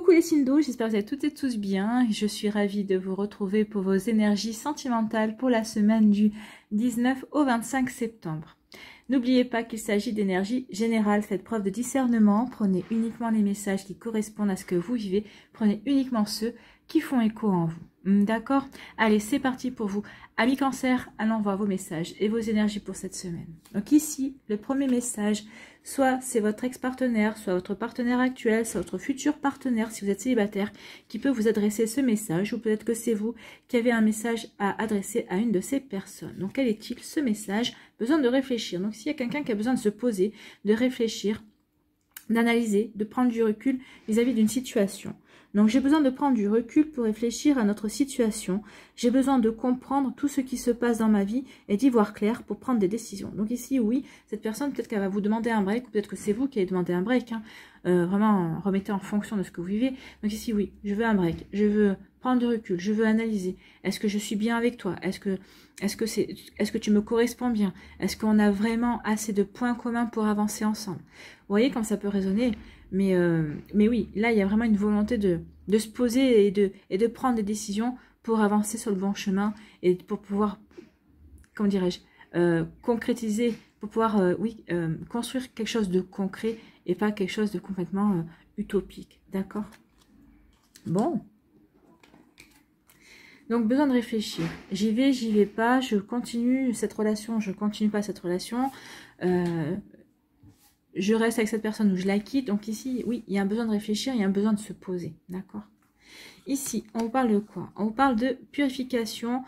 Coucou les signes d'eau, j'espère que vous allez toutes et tous bien. Je suis ravie de vous retrouver pour vos énergies sentimentales pour la semaine du 19 au 25 septembre. N'oubliez pas qu'il s'agit d'énergie générale, faites preuve de discernement, prenez uniquement les messages qui correspondent à ce que vous vivez, prenez uniquement ceux qui font écho en vous. D'accord? Allez, c'est parti pour vous. Amis Cancer, allons voir vos messages et vos énergies pour cette semaine. Donc ici, le premier message, soit c'est votre ex-partenaire, soit votre partenaire actuel, soit votre futur partenaire, si vous êtes célibataire, qui peut vous adresser ce message, ou peut-être que c'est vous qui avez un message à adresser à une de ces personnes. Donc quel est-il ce message? Besoin de réfléchir. Donc s'il y a quelqu'un qui a besoin de se poser, de réfléchir, d'analyser, de prendre du recul vis-à-vis d'une situation. Donc j'ai besoin de prendre du recul pour réfléchir à notre situation. J'ai besoin de comprendre tout ce qui se passe dans ma vie et d'y voir clair pour prendre des décisions. Donc ici, oui, cette personne, peut-être qu'elle va vous demander un break, ou peut-être que c'est vous qui allez demander un break. Vraiment, remettez en fonction de ce que vous vivez. Donc ici, oui, je veux un break. Je veux prendre du recul. Je veux analyser. Est-ce que je suis bien avec toi? Est-ce que tu me corresponds bien? Est-ce qu'on a vraiment assez de points communs pour avancer ensemble? Vous voyez comme ça peut résonner? Mais oui, là, il y a vraiment une volonté de se poser et de prendre des décisions pour avancer sur le bon chemin et pour pouvoir, comment dirais-je, concrétiser, pour pouvoir, construire quelque chose de concret et pas quelque chose de complètement utopique. D'accord? Bon. Donc, besoin de réfléchir. J'y vais pas, je continue cette relation, je continue pas cette relation. Je reste avec cette personne ou je la quitte. Donc ici, oui, il y a un besoin de réfléchir, il y a un besoin de se poser. D'accord? Ici, on vous parle de quoi? On vous parle de purification.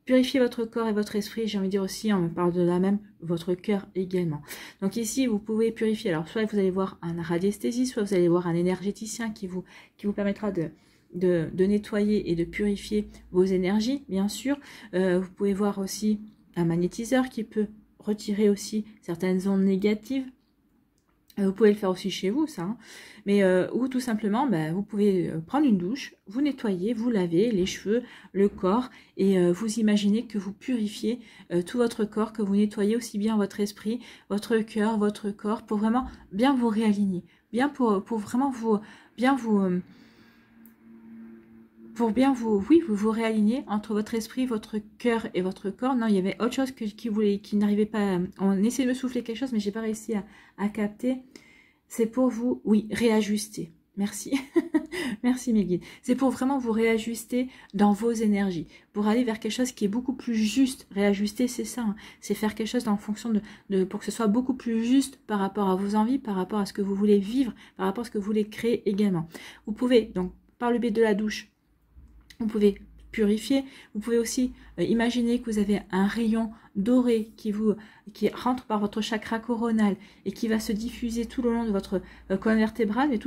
Purifier votre corps et votre esprit. J'ai envie de dire aussi, on me parle de la même, votre cœur également. Donc ici, vous pouvez purifier. Alors, soit vous allez voir un radiesthésiste, soit vous allez voir un énergéticien qui vous permettra de nettoyer et de purifier vos énergies, bien sûr. Vous pouvez voir aussi un magnétiseur qui peut retirer aussi certaines ondes négatives. Vous pouvez le faire aussi chez vous, ça. Hein. Mais ou tout simplement, vous pouvez prendre une douche, vous nettoyer, vous laver les cheveux, le corps, et vous imaginez que vous purifiez tout votre corps, que vous nettoyez aussi bien votre esprit, votre cœur, votre corps, pour vraiment bien vous réaligner, bien pour vraiment vous vous réaligner entre votre esprit, votre cœur et votre corps. Non, il y avait autre chose qui n'arrivait pas. On essayait de me souffler quelque chose, mais j'ai pas réussi à capter. C'est pour vous, oui, réajuster. Merci. Merci mes guides. C'est pour vraiment vous réajuster dans vos énergies, pour aller vers quelque chose qui est beaucoup plus juste. Réajuster, c'est ça. Hein. C'est faire quelque chose en fonction pour que ce soit beaucoup plus juste par rapport à vos envies, par rapport à ce que vous voulez vivre, par rapport à ce que vous voulez créer également. Vous pouvez, donc, par le biais de la douche, vous pouvez purifier. Vous pouvez aussi imaginer que vous avez un rayon doré qui rentre par votre chakra coronal et qui va se diffuser tout le long de votre colonne vertébrale, et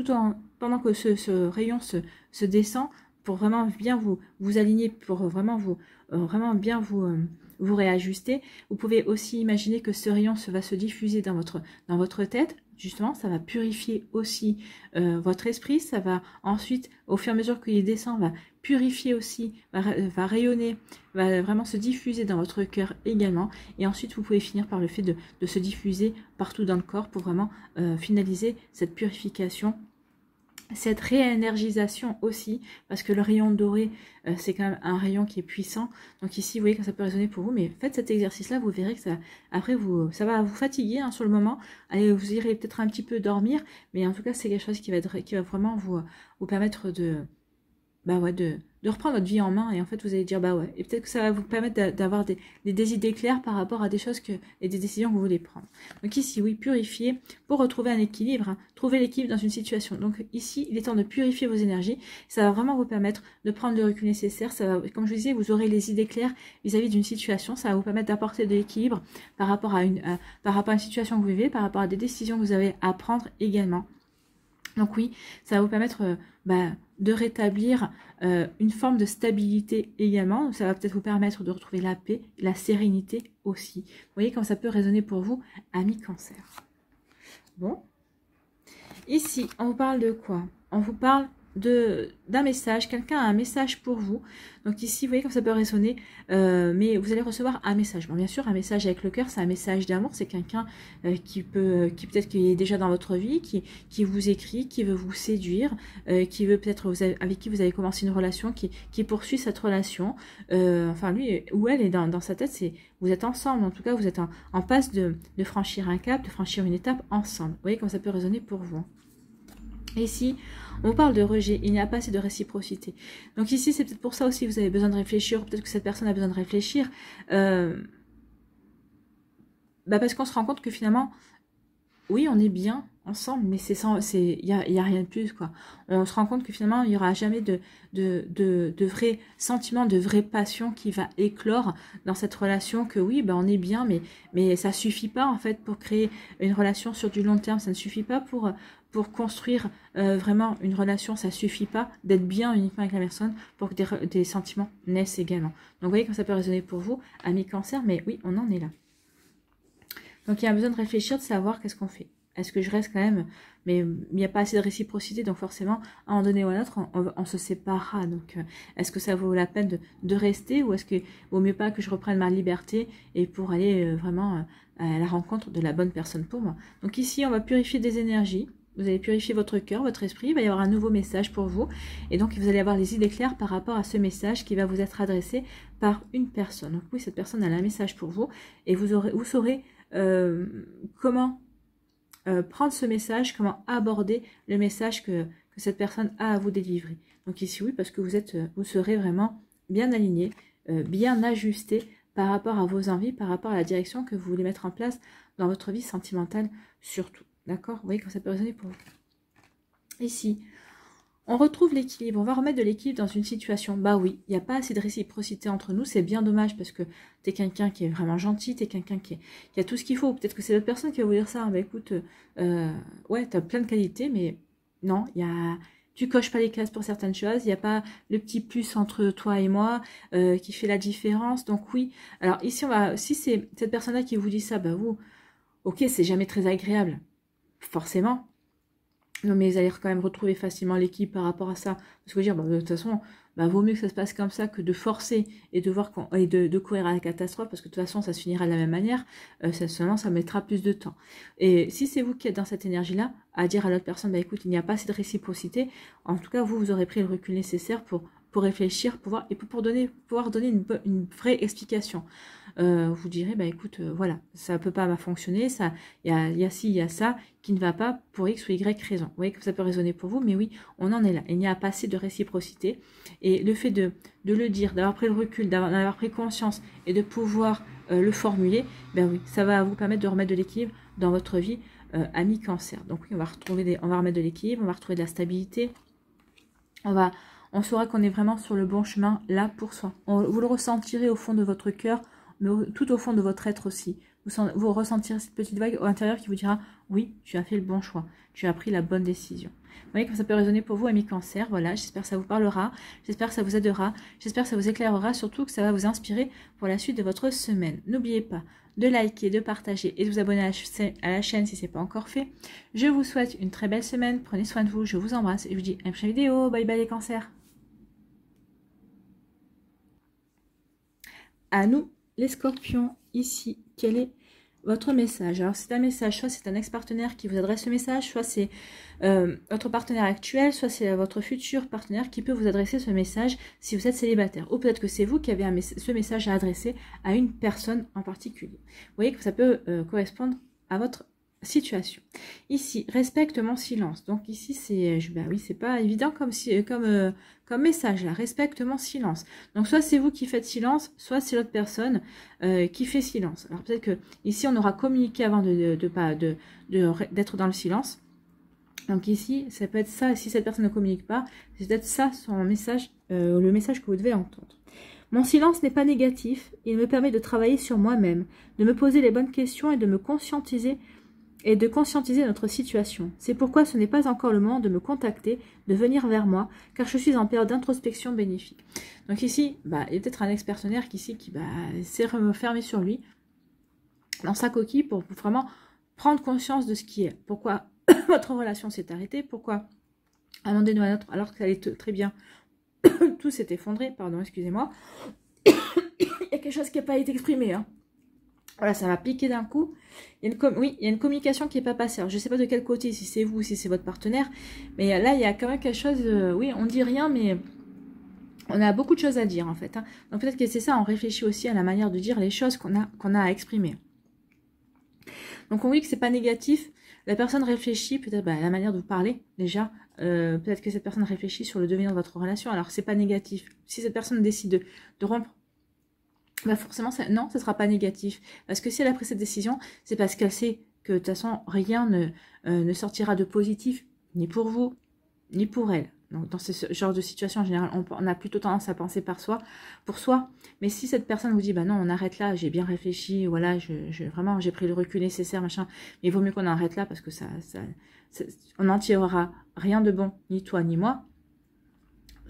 pendant que ce rayon se descend, pour vraiment bien vous aligner, pour vraiment bien vous réajuster. Vous pouvez aussi imaginer que ce rayon va se diffuser dans votre tête. Justement, ça va purifier aussi votre esprit. Ça va ensuite, au fur et à mesure qu'il descend, va purifier aussi, va rayonner, va vraiment se diffuser dans votre cœur également. Et ensuite, vous pouvez finir par le fait de se diffuser partout dans le corps pour vraiment finaliser cette purification, cette réénergisation aussi, parce que le rayon doré, c'est quand même un rayon qui est puissant. Donc ici, vous voyez que ça peut résonner pour vous, mais faites cet exercice-là, vous verrez que ça va vous fatiguer sur le moment. Allez, vous irez peut-être un petit peu dormir, mais en tout cas, c'est quelque chose qui va vraiment vous permettre de reprendre votre vie en main, et en fait vous allez dire et peut-être que ça va vous permettre d'avoir des idées claires par rapport à des choses et des décisions que vous voulez prendre. Donc ici, oui, purifier pour retrouver un équilibre, hein, trouver l'équilibre dans une situation. Donc ici, il est temps de purifier vos énergies. Ça va vraiment vous permettre de prendre le recul nécessaire. Ça va, comme je vous disais, vous aurez les idées claires vis-à-vis d'une situation. Ça va vous permettre d'apporter de l'équilibre par rapport à une situation que vous vivez, par rapport à des décisions que vous avez à prendre également. Donc oui, ça va vous permettre de rétablir une forme de stabilité également. Ça va peut-être vous permettre de retrouver la paix, la sérénité aussi. Vous voyez comme ça peut résonner pour vous, amis Cancer. Bon. Ici, on vous parle de quoi? On vous parle d'un message, quelqu'un a un message pour vous. Donc ici, vous voyez comme ça peut résonner, mais vous allez recevoir un message. Bon, bien sûr, un message avec le cœur, c'est un message d'amour, c'est quelqu'un qui peut-être qui est déjà dans votre vie, qui vous écrit, qui veut vous séduire, qui veut peut-être avec qui vous avez commencé une relation, qui poursuit cette relation. Enfin, lui ou elle est dans sa tête, c'est vous êtes ensemble. En tout cas, vous êtes en passe de franchir un cap, de franchir une étape ensemble. Vous voyez comme ça peut résonner pour vous. Et ici, on parle de rejet, il n'y a pas assez de réciprocité. Donc ici, c'est peut-être pour ça aussi que vous avez besoin de réfléchir, peut-être que cette personne a besoin de réfléchir. Parce qu'on se rend compte que finalement, oui, on est bien ensemble, mais il y a rien de plus, quoi. On se rend compte que finalement, il n'y aura jamais de vrai sentiment, de vraie passion qui va éclore dans cette relation, que oui, on est bien, mais ça suffit pas, en fait, pour créer une relation sur du long terme. Ça ne suffit pas pour construire vraiment une relation. Ça suffit pas d'être bien uniquement avec la personne pour que des sentiments naissent également. Donc, vous voyez comme ça peut résonner pour vous, amis Cancer, mais oui, on en est là. Donc, il y a besoin de réfléchir, de savoir qu'est-ce qu'on fait. Est-ce que je reste quand même? Mais il n'y a pas assez de réciprocité, donc forcément, à un moment donné ou à un autre, on se séparera. Donc, est-ce que ça vaut la peine de rester, ou est-ce qu'il vaut mieux pas que je reprenne ma liberté et pour aller vraiment à la rencontre de la bonne personne pour moi? Donc ici, on va purifier des énergies. Vous allez purifier votre cœur, votre esprit. Il va y avoir un nouveau message pour vous. Et donc, vous allez avoir les idées claires par rapport à ce message qui va vous être adressé par une personne. Donc oui, cette personne a un message pour vous. Et vous saurez comment prendre ce message, comment aborder le message que cette personne a à vous délivrer. Donc ici, oui, parce que vous serez vraiment bien aligné, bien ajusté par rapport à vos envies, par rapport à la direction que vous voulez mettre en place dans votre vie sentimentale surtout. D'accord? Vous voyez comment ça peut résonner pour vous. Ici, on retrouve l'équilibre. On va remettre de l'équilibre dans une situation. Bah oui, il n'y a pas assez de réciprocité entre nous. C'est bien dommage parce que tu es quelqu'un qui est vraiment gentil. Tu es quelqu'un qui a tout ce qu'il faut. Peut-être que c'est l'autre personne qui va vous dire ça. Bah écoute, ouais, tu as plein de qualités, mais non, tu coches pas les cases pour certaines choses. Il n'y a pas le petit plus entre toi et moi qui fait la différence. Donc oui. Alors ici, si c'est cette personne-là qui vous dit ça, bah vous, ok, c'est jamais très agréable. Forcément. Non, mais vous allez quand même retrouver facilement l'équipe par rapport à ça. Parce que dire, de toute façon, vaut mieux que ça se passe comme ça que de forcer et de courir à la catastrophe, parce que de toute façon, ça se finira de la même manière. Seulement, ça mettra plus de temps. Et si c'est vous qui êtes dans cette énergie-là, à dire à l'autre personne, écoute, il n'y a pas assez de réciprocité, en tout cas, vous aurez pris le recul nécessaire pour réfléchir, pouvoir donner une vraie explication. Vous direz, écoute, voilà, ça ne peut pas fonctionner, il y a ci, il y a ça qui ne va pas pour X ou Y raison. Vous voyez que ça peut résonner pour vous, mais oui, on en est là. Il n'y a pas assez de réciprocité. Et le fait de le dire, d'avoir pris le recul, d'avoir pris conscience et de pouvoir le formuler, oui, ça va vous permettre de remettre de l'équilibre dans votre vie, ami Cancer. Donc oui, on va remettre de l'équilibre, on va retrouver de la stabilité, on saura qu'on est vraiment sur le bon chemin là pour soi. Vous le ressentirez au fond de votre cœur, mais tout au fond de votre être aussi. Vous ressentirez cette petite vague au intérieur qui vous dira « Oui, tu as fait le bon choix, tu as pris la bonne décision ». Vous voyez comme ça peut résonner pour vous, amis Cancer. Voilà, j'espère que ça vous parlera, j'espère que ça vous aidera, j'espère que ça vous éclairera, surtout que ça va vous inspirer pour la suite de votre semaine. N'oubliez pas de liker, de partager et de vous abonner à la chaîne si ce n'est pas encore fait. Je vous souhaite une très belle semaine, prenez soin de vous, je vous embrasse et je vous dis à une prochaine vidéo. Bye bye les cancers. À nous les scorpions, ici, quel est votre message? Alors c'est un message, soit c'est un ex-partenaire qui vous adresse le message, soit c'est votre partenaire actuel, soit c'est votre futur partenaire qui peut vous adresser ce message si vous êtes célibataire. Ou peut-être que c'est vous qui avez ce message à adresser à une personne en particulier. Vous voyez que ça peut correspondre à votre situation. Ici, respecte mon silence. Donc ici, oui, c'est pas évident comme message là. Respecte mon silence. Donc soit c'est vous qui faites silence, soit c'est l'autre personne qui fait silence. Alors peut-être que ici on aura communiqué avant d'être dans le silence. Donc ici, ça peut être ça. Si cette personne ne communique pas, c'est peut-être ça son message, le message que vous devez entendre. Mon silence n'est pas négatif. Il me permet de travailler sur moi-même, de me poser les bonnes questions et de conscientiser notre situation. C'est pourquoi ce n'est pas encore le moment de me contacter, de venir vers moi, car je suis en période d'introspection bénéfique. Donc ici, il y a peut-être un ex-partenaire qui s'est refermé sur lui, dans sa coquille, pour vraiment prendre conscience de ce qui est. Pourquoi votre relation s'est arrêtée, pourquoi à un moment donné ou à un autre, alors que ça allait très bien, tout s'est effondré, pardon, excusez-moi. Il y a quelque chose qui n'a pas été exprimé, hein. Voilà, ça m'a piqué d'un coup. Oui, il y a une communication qui n'est pas passée. Alors, je ne sais pas de quel côté, si c'est vous, si c'est votre partenaire. Mais là, il y a quand même quelque chose... oui, on dit rien, mais on a beaucoup de choses à dire, en fait. Hein. Donc, peut-être que c'est ça, on réfléchit aussi à la manière de dire les choses qu'on a à exprimer. Donc, on dit que c'est pas négatif. La personne réfléchit peut-être à la manière de vous parler, déjà. Peut-être que cette personne réfléchit sur le devenir de votre relation. Alors, c'est pas négatif. Si cette personne décide de rompre, bah forcément, non, ce ne sera pas négatif. Parce que si elle a pris cette décision, c'est parce qu'elle sait que de toute façon, rien ne sortira de positif, ni pour vous, ni pour elle. Donc, dans ce genre de situation, en général, on a plutôt tendance à penser pour soi. Mais si cette personne vous dit, bah non, on arrête là, j'ai bien réfléchi, voilà, vraiment, j'ai pris le recul nécessaire, machin, mais il vaut mieux qu'on arrête là parce que on n'en tirera rien de bon, ni toi, ni moi.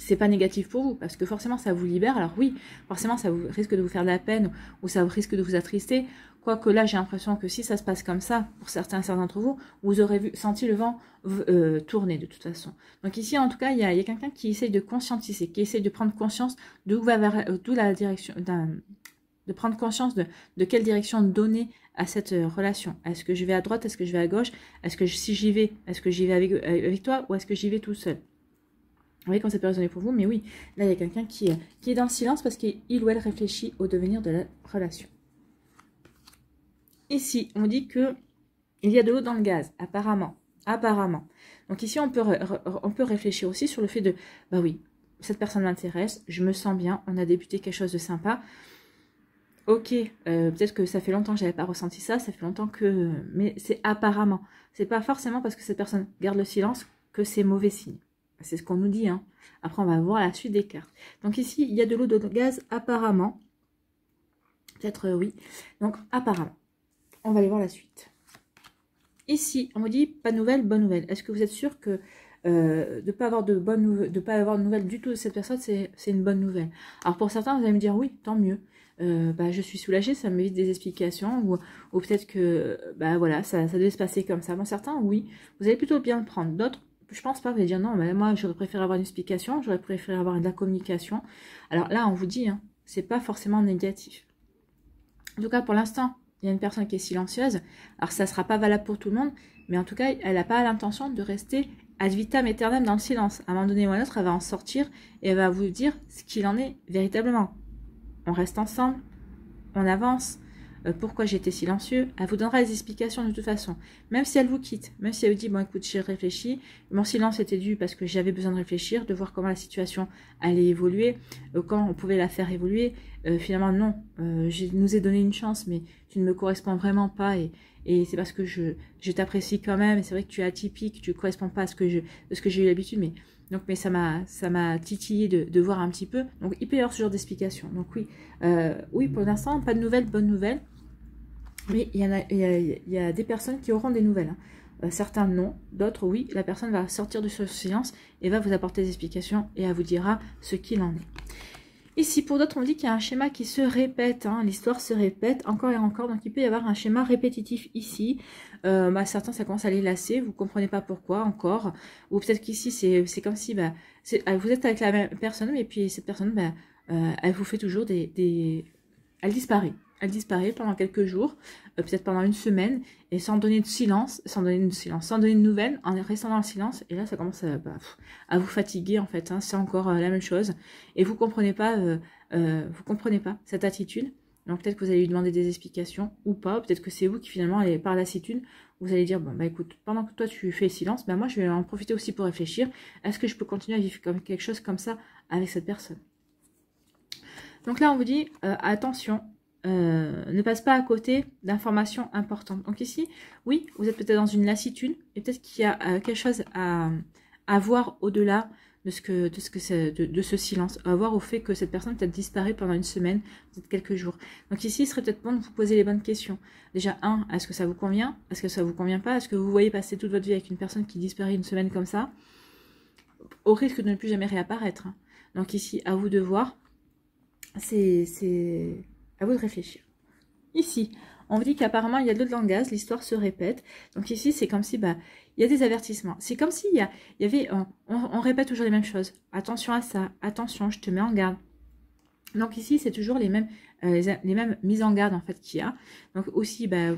C'est pas négatif pour vous, parce que forcément ça vous libère. Alors oui, forcément ça vous risque de vous faire de la peine, ou ça risque de vous attrister, quoique là j'ai l'impression que si ça se passe comme ça, pour certains d'entre vous, vous aurez senti le vent tourner de toute façon. Donc ici en tout cas, il y a quelqu'un qui essaye de conscientiser, qui essaye de prendre conscience d'où la direction, de prendre conscience de quelle direction donner à cette relation. Est-ce que je vais à droite, est-ce que je vais à gauche, est-ce que si j'y vais, est-ce que j'y vais avec toi, ou est-ce que j'y vais tout seul? Vous voyez quand ça peut résonner pour vous, mais oui, là il y a quelqu'un qui est dans le silence parce qu'il ou elle réfléchit au devenir de la relation. Ici, on dit que il y a de l'eau dans le gaz, apparemment. Apparemment. Donc ici, on peut réfléchir aussi sur le fait de, bah oui, cette personne m'intéresse, je me sens bien, on a débuté quelque chose de sympa. Ok, peut-être que ça fait longtemps que j'avais pas ressenti ça, ça fait longtemps que... Mais c'est apparemment. C'est pas forcément parce que cette personne garde le silence que c'est mauvais signe. C'est ce qu'on nous dit. Hein. Après, on va voir la suite des cartes. Donc ici, il y a de l'eau de gaz apparemment. Peut-être oui. Donc apparemment. On va aller voir la suite. Ici, on me dit pas de nouvelles, bonne nouvelle. Est-ce que vous êtes sûr que de ne pas avoir de nouvelles du tout de cette personne, c'est une bonne nouvelle? Alors pour certains, vous allez me dire oui, tant mieux. Bah, je suis soulagée, ça m'évite des explications. Ou peut-être que bah, voilà, ça devait se passer comme ça. Bon, certains, oui. Vous allez plutôt bien le prendre. D'autres, je pense pas, vous allez dire non, mais moi j'aurais préféré avoir une explication, j'aurais préféré avoir de la communication. Alors là, on vous dit, hein, c'est pas forcément négatif. En tout cas, pour l'instant, il y a une personne qui est silencieuse. Alors ça sera pas valable pour tout le monde, mais en tout cas, elle n'a pas l'intention de rester ad vitam aeternam dans le silence. À un moment donné ou à un autre, elle va en sortir et elle va vous dire ce qu'il en est véritablement. On reste ensemble, on avance. Pourquoi j'étais silencieux, elle vous donnera les explications de toute façon. Même si elle vous quitte, même si elle vous dit, bon écoute, j'ai réfléchi, mon silence était dû parce que j'avais besoin de réfléchir, de voir comment la situation allait évoluer, quand on pouvait la faire évoluer. Finalement non, je nous ai donné une chance, mais tu ne me corresponds vraiment pas et c'est parce que je t'apprécie quand même, et c'est vrai que tu es atypique, tu ne corresponds pas à ce que j'ai eu l'habitude, mais ça m'a titillé de voir un petit peu. Donc il peut y avoir ce genre d'explication. Donc oui, pour l'instant, pas de nouvelles, bonnes nouvelles. Mais il y a des personnes qui auront des nouvelles. Hein. Certains non, d'autres oui. La personne va sortir de ce silence et va vous apporter des explications et elle vous dira ce qu'il en est. Ici, pour d'autres, on dit qu'il y a un schéma qui se répète. Hein. L'histoire se répète encore et encore. Donc, il peut y avoir un schéma répétitif ici. Certains, ça commence à les lasser. Vous ne comprenez pas pourquoi encore. Ou peut-être qu'ici, c'est comme si vous êtes avec la même personne, mais puis cette personne, elle vous fait toujours elle disparaît. Elle disparaît pendant quelques jours, peut-être pendant une semaine, et sans donner de nouvelles, en restant dans le silence. Et là, ça commence à vous fatiguer, en fait. Hein, c'est encore la même chose. Et vous comprenez pas cette attitude. Donc peut-être que vous allez lui demander des explications ou pas. Peut-être que c'est vous qui finalement, par lassitude, vous allez dire, bon, bah écoute, pendant que toi tu fais silence, moi je vais en profiter aussi pour réfléchir. Est-ce que je peux continuer à vivre comme quelque chose comme ça avec cette personne? Donc là, on vous dit, attention, ne passe pas à côté d'informations importantes. Donc ici, oui, vous êtes peut-être dans une lassitude, et peut-être qu'il y a quelque chose à voir au-delà de ce silence, à voir au fait que cette personne peut-être disparaît pendant une semaine, peut-être quelques jours. Donc ici, il serait peut-être bon de vous poser les bonnes questions. Déjà, est-ce que ça vous convient? Est-ce que ça vous convient pas? Est-ce que vous voyez passer toute votre vie avec une personne qui disparaît une semaine comme ça, au risque de ne plus jamais réapparaître? Hein. Donc ici, à vous de voir. C'est à vous de réfléchir. Ici, On vous dit qu'apparemment, il y a de l'eau dans le gaz, l'histoire se répète. Donc ici, c'est comme si, bah, il y a des avertissements. C'est comme s'il y avait, on répète toujours les mêmes choses. Attention à ça, attention, je te mets en garde. Donc ici, c'est toujours les mêmes mises en garde en fait qu'il y a. Donc aussi, bah,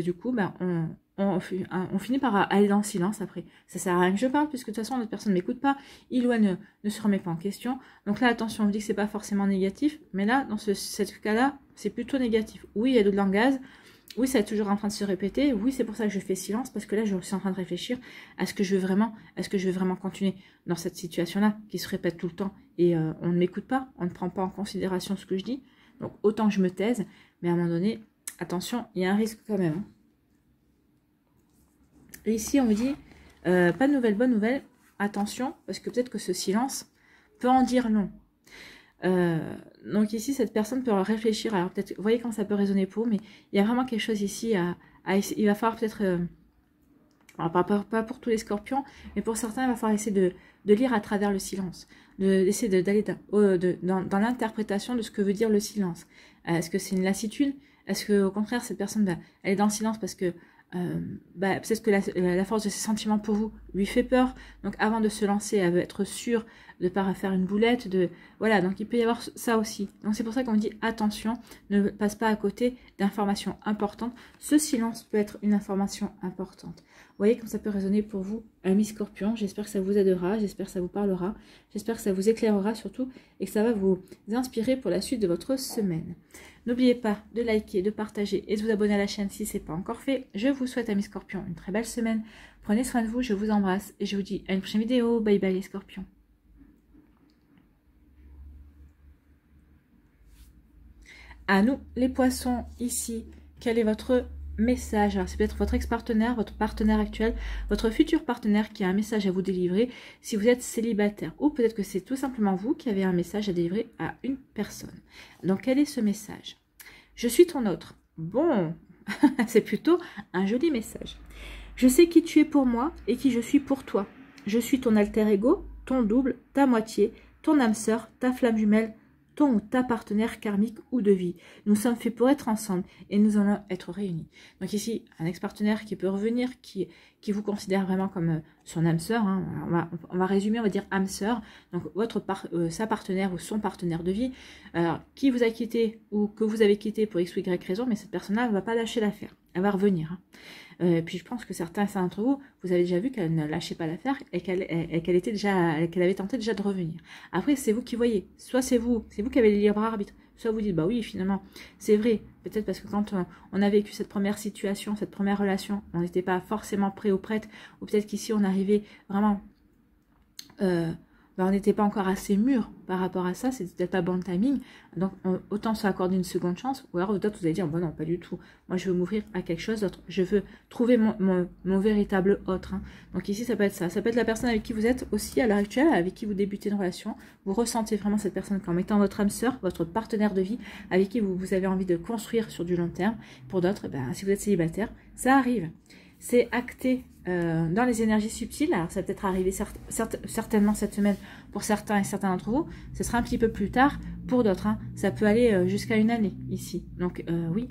du coup, bah, on finit par aller dans le silence après. Ça sert à rien que je parle, puisque de toute façon, l'autre personne ne m'écoute pas. Il ou elle ne se remet pas en question. Donc là, attention, on vous dit que c'est pas forcément négatif, mais là, dans ce cas-là, c'est plutôt négatif. Oui, il y a de l'eau dans le gaz. Oui, ça est toujours en train de se répéter. Oui, c'est pour ça que je fais silence, parce que là, je suis en train de réfléchir à ce que je veux vraiment continuer dans cette situation-là, qui se répète tout le temps, et on ne m'écoute pas, on ne prend pas en considération ce que je dis. Donc, autant que je me taise, mais à un moment donné, attention, il y a un risque quand même. Et ici, on me dit, pas de nouvelles, bonne nouvelle, attention, parce que peut-être que ce silence peut en dire long. Donc ici, cette personne peut réfléchir. Alors peut-être, vous voyez quand ça peut résonner pour vous, mais il y a vraiment quelque chose ici il va falloir peut-être, alors pas pour tous les scorpions, mais pour certains, il va falloir essayer de lire à travers le silence, d'essayer d'aller dans l'interprétation de ce que veut dire le silence. Est-ce que c'est une lassitude? Est-ce que au contraire, cette personne, bah, elle est dans le silence parce que peut-être que la force de ses sentiments pour vous lui fait peur, donc avant de se lancer, elle veut être sûre de ne pas faire une boulette, voilà, donc il peut y avoir ça aussi. Donc c'est pour ça qu'on dit attention, ne passe pas à côté d'informations importantes. Ce silence peut être une information importante. Vous voyez comme ça peut résonner pour vous, amis scorpions. J'espère que ça vous aidera, j'espère que ça vous parlera, j'espère que ça vous éclairera surtout et que ça va vous inspirer pour la suite de votre semaine. N'oubliez pas de liker, de partager et de vous abonner à la chaîne si ce n'est pas encore fait. Je vous souhaite, amis scorpions, une très belle semaine. Prenez soin de vous, je vous embrasse et je vous dis à une prochaine vidéo. Bye bye les scorpions. À nous, les poissons, ici, quel est votre message? Alors, c'est peut-être votre ex-partenaire, votre partenaire actuel, votre futur partenaire qui a un message à vous délivrer si vous êtes célibataire. Ou peut-être que c'est tout simplement vous qui avez un message à délivrer à une personne. Donc, quel est ce message? Je suis ton autre. Bon, c'est plutôt un joli message. Je sais qui tu es pour moi et qui je suis pour toi. Je suis ton alter ego, ton double, ta moitié, ton âme sœur, ta flamme jumelle, ton ou ta partenaire karmique ou de vie. Nous sommes faits pour être ensemble et nous allons être réunis. Donc ici, un ex-partenaire qui peut revenir, qui vous considère vraiment comme son âme sœur. Hein. On va résumer, on va dire âme sœur. Donc sa partenaire ou son partenaire de vie, qui vous a quitté ou que vous avez quitté pour X ou Y raison, mais cette personne-là ne va pas lâcher l'affaire. Elle va revenir. Hein. Puis je pense que certains d'entre vous, vous avez déjà vu qu'elle ne lâchait pas l'affaire et qu'elle avait tenté déjà de revenir. Après, c'est vous qui voyez. Soit c'est vous qui avez le libre arbitre. Soit vous dites, bah oui, finalement, c'est vrai. Peut-être parce que quand on a vécu cette première situation, cette première relation, on n'était pas forcément prêt ou prête. Ou peut-être qu'ici, on arrivait vraiment... on n'était pas encore assez mûr par rapport à ça, c'était peut-être pas bon timing, donc autant se accorder une seconde chance, ou alors d'autres vous allez dire, bon non, pas du tout, moi je veux m'ouvrir à quelque chose d'autre, je veux trouver mon véritable autre, hein. Donc ici ça peut être ça peut être la personne avec qui vous êtes aussi à l'heure actuelle, avec qui vous débutez une relation, vous ressentez vraiment cette personne comme étant votre âme sœur, votre partenaire de vie, avec qui vous avez envie de construire sur du long terme. Pour d'autres, si vous êtes célibataire, ça arrive. C'est acté dans les énergies subtiles. Alors, ça va peut-être arriver certainement cette semaine pour certains et certains d'entre vous. Ce sera un petit peu plus tard pour d'autres. Hein. Ça peut aller jusqu'à une année ici. Donc, oui,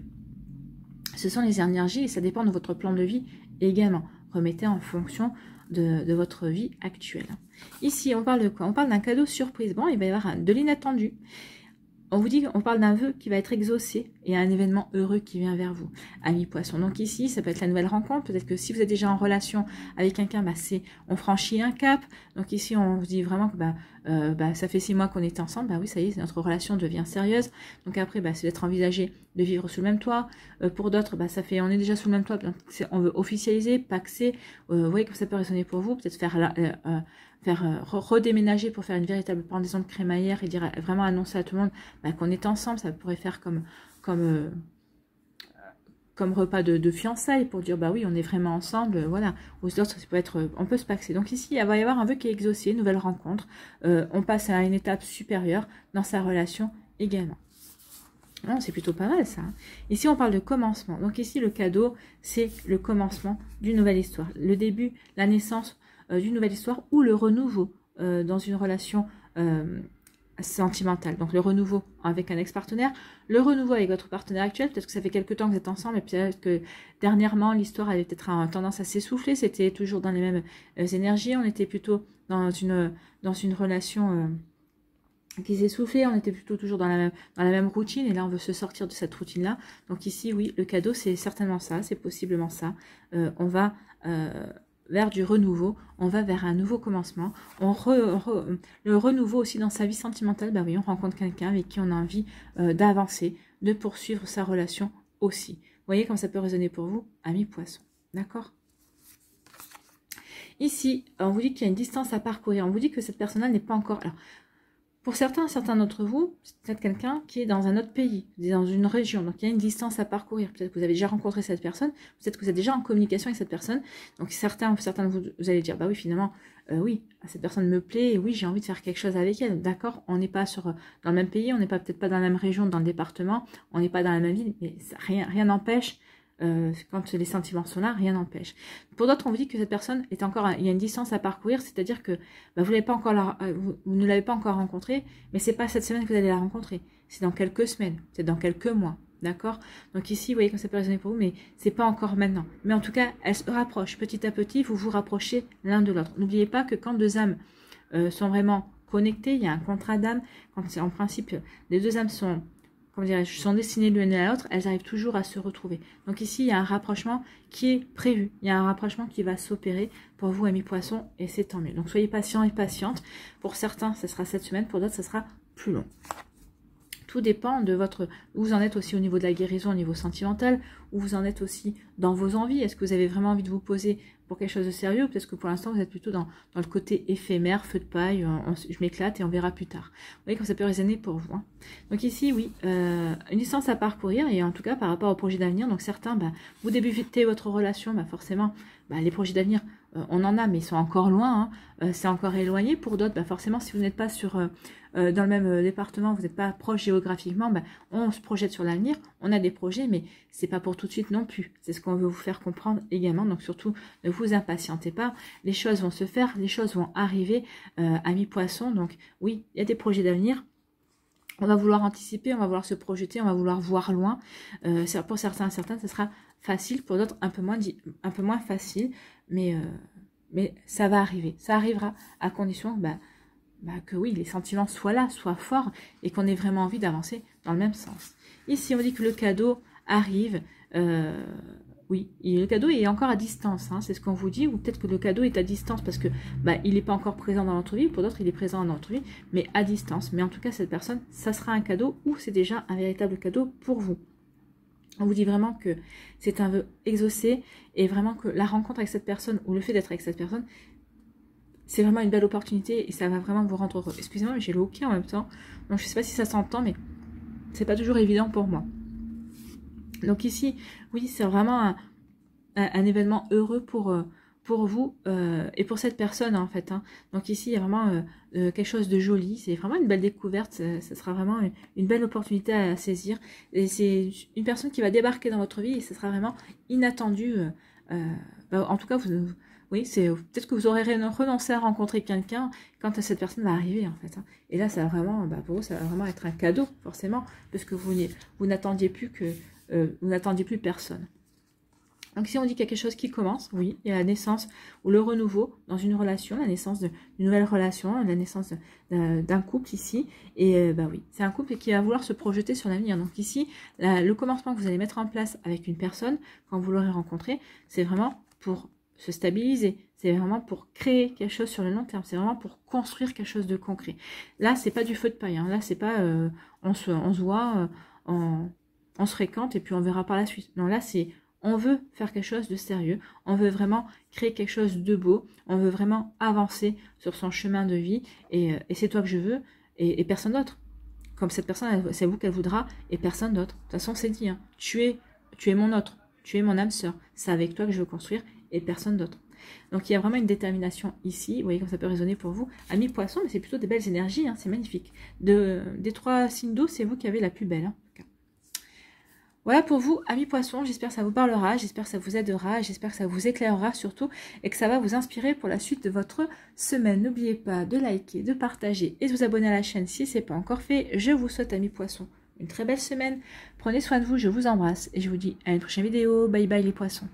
ce sont les énergies et ça dépend de votre plan de vie également. Remettez en fonction de votre vie actuelle. Ici, on parle de quoi? On parle d'un cadeau surprise. Bon, il va y avoir de l'inattendu. On vous dit, on parle d'un vœu qui va être exaucé et un événement heureux qui vient vers vous, amis poissons. Donc ici, ça peut être la nouvelle rencontre. Peut-être que si vous êtes déjà en relation avec quelqu'un, on franchit un cap. Donc ici, on vous dit vraiment que ça fait 6 mois qu'on était ensemble. Bah oui, ça y est, notre relation devient sérieuse. Donc après, c'est d'être envisagé de vivre sous le même toit. Pour d'autres, on est déjà sous le même toit. Donc on veut officialiser, paxer. Vous voyez que ça peut résonner pour vous. Peut-être redéménager pour faire une véritable pendaison de crémaillère et dire vraiment annoncer à tout le monde qu'on est ensemble. Ça pourrait faire comme repas de fiançailles pour dire oui, on est vraiment ensemble, voilà. Ou d'autres, ça peut être, on peut se paxer. Donc ici, il va y avoir un vœu qui est exaucé, nouvelle rencontre. On passe à une étape supérieure dans sa relation également. Non, c'est plutôt pas mal ça. Hein. Ici, on parle de commencement. Donc ici, le cadeau, c'est le commencement d'une nouvelle histoire. Le début, la naissance d'une nouvelle histoire ou le renouveau dans une relation sentimental. Donc le renouveau avec un ex-partenaire, le renouveau avec votre partenaire actuel, peut-être que ça fait quelques temps que vous êtes ensemble, et peut-être que dernièrement l'histoire avait peut-être tendance à s'essouffler, c'était toujours dans les mêmes énergies, on était plutôt dans une relation qui s'essoufflait, on était plutôt toujours dans la même routine, et là on veut se sortir de cette routine-là. Donc ici, oui, le cadeau, c'est certainement ça, c'est possiblement ça. On va vers du renouveau, on va vers un nouveau commencement. Le renouveau aussi dans sa vie sentimentale, bah oui, on rencontre quelqu'un avec qui on a envie d'avancer, de poursuivre sa relation aussi. Vous voyez comme ça peut résonner pour vous, amis poissons, d'accord? Ici, on vous dit qu'il y a une distance à parcourir, on vous dit que cette personne-là n'est pas encore... Alors, pour certains d'entre vous, c'est peut-être quelqu'un qui est dans un autre pays, dans une région, donc il y a une distance à parcourir. Peut-être que vous avez déjà rencontré cette personne, peut-être que vous êtes déjà en communication avec cette personne. Donc certains de vous allez dire, bah oui, finalement, oui, cette personne me plaît, et oui, j'ai envie de faire quelque chose avec elle. D'accord, on n'est pas dans le même pays, on n'est peut-être pas dans la même région, dans le département, on n'est pas dans la même ville, mais rien n'empêche. Quand les sentiments sont là, rien n'empêche. Pour d'autres, on vous dit que cette personne est encore, il y a une distance à parcourir, c'est-à-dire que bah, vous ne l'avez pas encore rencontrée, mais c'est pas cette semaine que vous allez la rencontrer, c'est dans quelques semaines, c'est dans quelques mois, d'accord? Donc ici, vous voyez comme ça peut résonner pour vous, mais c'est pas encore maintenant. Mais en tout cas, elle se rapproche petit à petit, vous vous rapprochez l'un de l'autre. N'oubliez pas que quand deux âmes sont vraiment connectées, il y a un contrat d'âme, quand en principe les deux âmes sont destinées l'une à l'autre, elles arrivent toujours à se retrouver. Donc ici, il y a un rapprochement qui est prévu. Il y a un rapprochement qui va s'opérer pour vous, amis poissons, et c'est tant mieux. Donc soyez patients et patientes. Pour certains, ce sera cette semaine, pour d'autres, ce sera plus long. Tout dépend de où vous en êtes aussi au niveau de la guérison, au niveau sentimental, où vous en êtes aussi dans vos envies. Est-ce que vous avez vraiment envie de vous poser pour quelque chose de sérieux, ou peut-être que pour l'instant vous êtes plutôt dans le côté éphémère, feu de paille, je m'éclate et on verra plus tard. Vous voyez comme ça peut résonner pour vous. Hein. Donc ici, oui, une distance à parcourir, et en tout cas par rapport au projet d'avenir. Donc certains, vous débutez votre relation, forcément, les projets d'avenir, on en a, mais ils sont encore loin, hein. C'est encore éloigné. Pour d'autres, forcément, si vous n'êtes pas dans le même département, vous n'êtes pas proche géographiquement, on se projette sur l'avenir, on a des projets, mais c'est pas pour tout de suite non plus. C'est ce qu'on veut vous faire comprendre également. Donc surtout, ne vous impatientez pas. Les choses vont se faire, les choses vont arriver, amis poissons. Donc oui, il y a des projets d'avenir. On va vouloir anticiper, on va vouloir se projeter, on va vouloir voir loin. Pour certains, ce sera facile, pour d'autres un peu moins facile, mais ça va arriver. Ça arrivera à condition que oui, les sentiments soient là, soient forts, et qu'on ait vraiment envie d'avancer dans le même sens. Ici, on dit que le cadeau arrive. Oui, et le cadeau est encore à distance, hein, c'est ce qu'on vous dit, ou peut-être que le cadeau est à distance parce que il n'est pas encore présent dans notre vie, pour d'autres il est présent dans notre vie, mais à distance. Mais en tout cas, cette personne, ça sera un cadeau, ou c'est déjà un véritable cadeau pour vous. On vous dit vraiment que c'est un vœu exaucé, et vraiment que la rencontre avec cette personne, ou le fait d'être avec cette personne, c'est vraiment une belle opportunité, et ça va vraiment vous rendre heureux. Excusez-moi, mais j'ai le hockey en même temps, donc je ne sais pas si ça s'entend, mais c'est pas toujours évident pour moi. Donc ici, oui, c'est vraiment un événement heureux pour vous et pour cette personne, en fait. Hein. Donc ici, il y a vraiment quelque chose de joli. C'est vraiment une belle découverte. Ça sera vraiment une belle opportunité à saisir. Et c'est une personne qui va débarquer dans votre vie, et ce sera vraiment inattendu. En tout cas, oui, c'est peut-être que vous aurez renoncé à rencontrer quelqu'un quand cette personne va arriver, en fait. Hein. Et là, ça va vraiment, pour vous, ça va vraiment être un cadeau, forcément, parce que vous n'attendiez plus personne. Donc si on dit qu'il y a quelque chose qui commence, oui, il y a la naissance ou le renouveau dans une relation, la naissance d'une nouvelle relation, la naissance d'un couple ici. Et oui, c'est un couple qui va vouloir se projeter sur l'avenir. Donc ici, le commencement que vous allez mettre en place avec une personne, quand vous l'aurez rencontrée, c'est vraiment pour se stabiliser, c'est vraiment pour créer quelque chose sur le long terme, c'est vraiment pour construire quelque chose de concret. Là, c'est pas du feu de paille, hein. Là, c'est pas on se voit, on se fréquente et puis on verra par la suite. Non, là, c'est on veut faire quelque chose de sérieux, on veut vraiment créer quelque chose de beau, on veut vraiment avancer sur son chemin de vie, et c'est toi que je veux, et personne d'autre. Comme cette personne, c'est vous qu'elle voudra, et personne d'autre. De toute façon, c'est dit, hein. Tu es mon autre, tu es mon âme sœur, c'est avec toi que je veux construire, et personne d'autre. Donc il y a vraiment une détermination ici, vous voyez comme ça peut résonner pour vous. Amis poissons, mais c'est plutôt des belles énergies, hein, c'est magnifique. Des 3 signes d'eau, c'est vous qui avez la plus belle, hein. Voilà pour vous, amis poissons, j'espère que ça vous parlera, j'espère que ça vous aidera, j'espère que ça vous éclairera surtout et que ça va vous inspirer pour la suite de votre semaine. N'oubliez pas de liker, de partager et de vous abonner à la chaîne si ce n'est pas encore fait. Je vous souhaite, amis poissons, une très belle semaine. Prenez soin de vous, je vous embrasse et je vous dis à une prochaine vidéo. Bye bye les poissons.